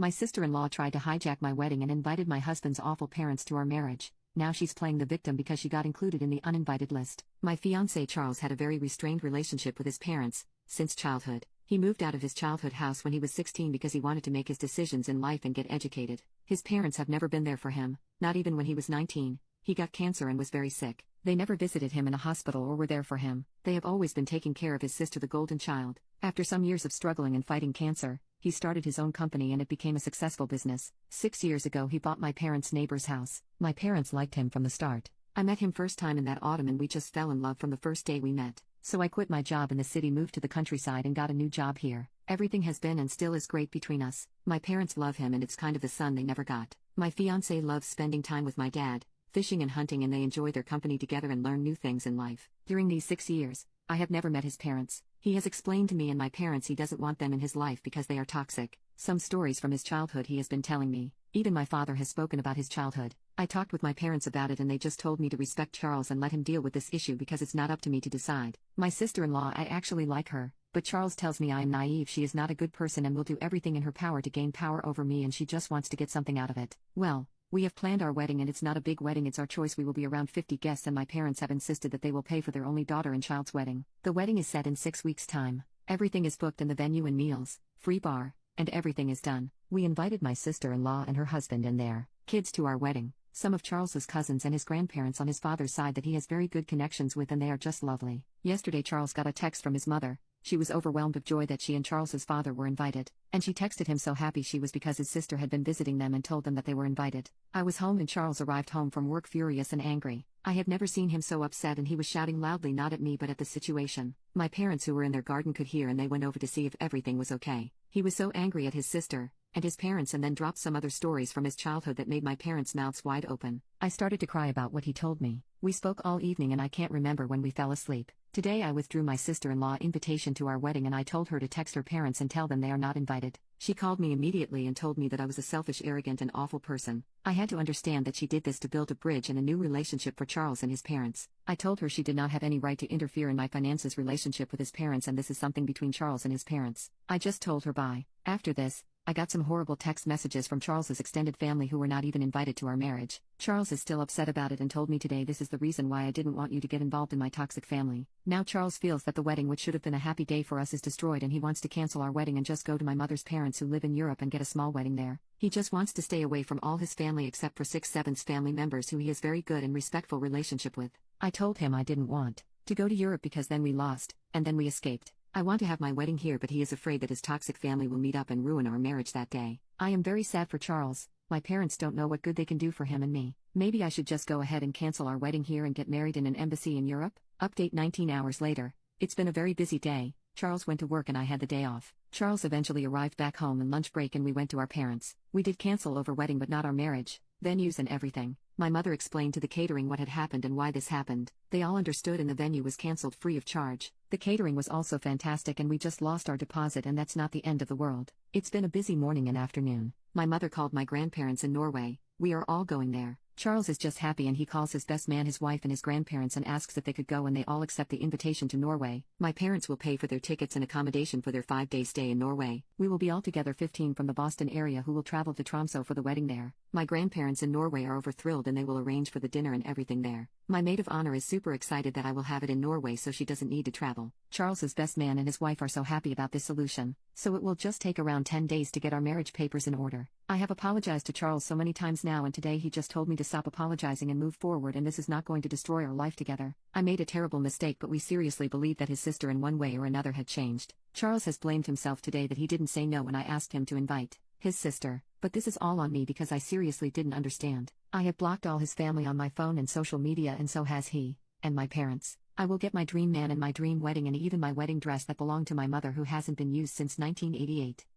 My sister-in-law tried to hijack my wedding and invited my husband's awful parents to our marriage. Now she's playing the victim because she got included in the uninvited list. My fiancé Charles had a very restrained relationship with his parents since childhood. He moved out of his childhood house when he was 16 because he wanted to make his decisions in life and get educated. His parents have never been there for him, not even when he was 19. He got cancer and was very sick. They never visited him in a hospital or were there for him. They have always been taking care of his sister, the golden child. After some years of struggling and fighting cancer, he started his own company and it became a successful business. 6 years ago he bought my parents' neighbor's house. My parents liked him from the start. I met him first time in that autumn and we just fell in love from the first day we met. So I quit my job in the city, moved to the countryside and got a new job here. Everything has been and still is great between us. My parents love him and it's kind of the son they never got. My fiancé loves spending time with my dad, fishing and hunting, and they enjoy their company together and learn new things in life. During these 6 years, I have never met his parents. He has explained to me and my parents he doesn't want them in his life because they are toxic. Some stories from his childhood he has been telling me. Even my father has spoken about his childhood. I talked with my parents about it and they just told me to respect Charles and let him deal with this issue because it's not up to me to decide. My sister-in-law, I actually like her, but Charles tells me I am naive. She is not a good person and will do everything in her power to gain power over me, and she just wants to get something out of it. Well, we have planned our wedding and it's not a big wedding, it's our choice. We will be around 50 guests and my parents have insisted that they will pay for their only daughter and child's wedding. The wedding is set in 6 weeks' time. Everything is booked in the venue and meals, free bar, and everything is done. We invited my sister-in-law and her husband and their kids to our wedding. Some of Charles's cousins and his grandparents on his father's side that he has very good connections with, and they are just lovely. Yesterday Charles got a text from his mother. She was overwhelmed with joy that she and Charles's father were invited, and she texted him so happy she was because his sister had been visiting them and told them that they were invited. I was home and Charles arrived home from work furious and angry. I have never seen him so upset and he was shouting loudly, not at me but at the situation. My parents who were in their garden could hear and they went over to see if everything was okay. He was so angry at his sister and his parents and then dropped some other stories from his childhood that made my parents' mouths wide open. I started to cry about what he told me. We spoke all evening and I can't remember when we fell asleep. Today I withdrew my sister-in-law invitation to our wedding and I told her to text her parents and tell them they are not invited. She called me immediately and told me that I was a selfish, arrogant and awful person. I had to understand that she did this to build a bridge and a new relationship for Charles and his parents. I told her she did not have any right to interfere in my finances relationship with his parents and this is something between Charles and his parents. I just told her bye. After this, I got some horrible text messages from Charles's extended family who were not even invited to our marriage. Charles is still upset about it and told me today this is the reason why I didn't want you to get involved in my toxic family. Now Charles feels that the wedding, which should have been a happy day for us, is destroyed and he wants to cancel our wedding and just go to my mother's parents who live in Europe and get a small wedding there. He just wants to stay away from all his family except for 6/7 family members who he has very good and respectful relationship with. I told him I didn't want to go to Europe because then we lost, and then we escaped. I want to have my wedding here but he is afraid that his toxic family will meet up and ruin our marriage that day. I am very sad for Charles. My parents don't know what good they can do for him and me. Maybe I should just go ahead and cancel our wedding here and get married in an embassy in Europe? Update 19 hours later. It's been a very busy day. Charles went to work and I had the day off. Charles eventually arrived back home on lunch break and we went to our parents. We did cancel over wedding but not our marriage, venues and everything. My mother explained to the catering what had happened and why this happened. They all understood and the venue was cancelled free of charge. The catering was also fantastic and we just lost our deposit, and that's not the end of the world. It's been a busy morning and afternoon. My mother called my grandparents in Norway. We are all going there. Charles is just happy and he calls his best man, his wife and his grandparents and asks if they could go, and they all accept the invitation to Norway. My parents will pay for their tickets and accommodation for their 5-day stay in Norway. We will be altogether 15 from the Boston area who will travel to Tromsø for the wedding there. My grandparents in Norway are over thrilled and they will arrange for the dinner and everything there. My maid of honor is super excited that I will have it in Norway so she doesn't need to travel. Charles's best man and his wife are so happy about this solution. So it will just take around 10 days to get our marriage papers in order. I have apologized to Charles so many times now and today he just told me to stop apologizing and move forward, and this is not going to destroy our life together. I made a terrible mistake but we seriously believe that his sister in one way or another had changed. Charles has blamed himself today that he didn't say no when I asked him to invite his sister. But this is all on me because I seriously didn't understand. I have blocked all his family on my phone and social media, and so has he, and my parents. I will get my dream man and my dream wedding and even my wedding dress that belonged to my mother who hasn't been used since 1988.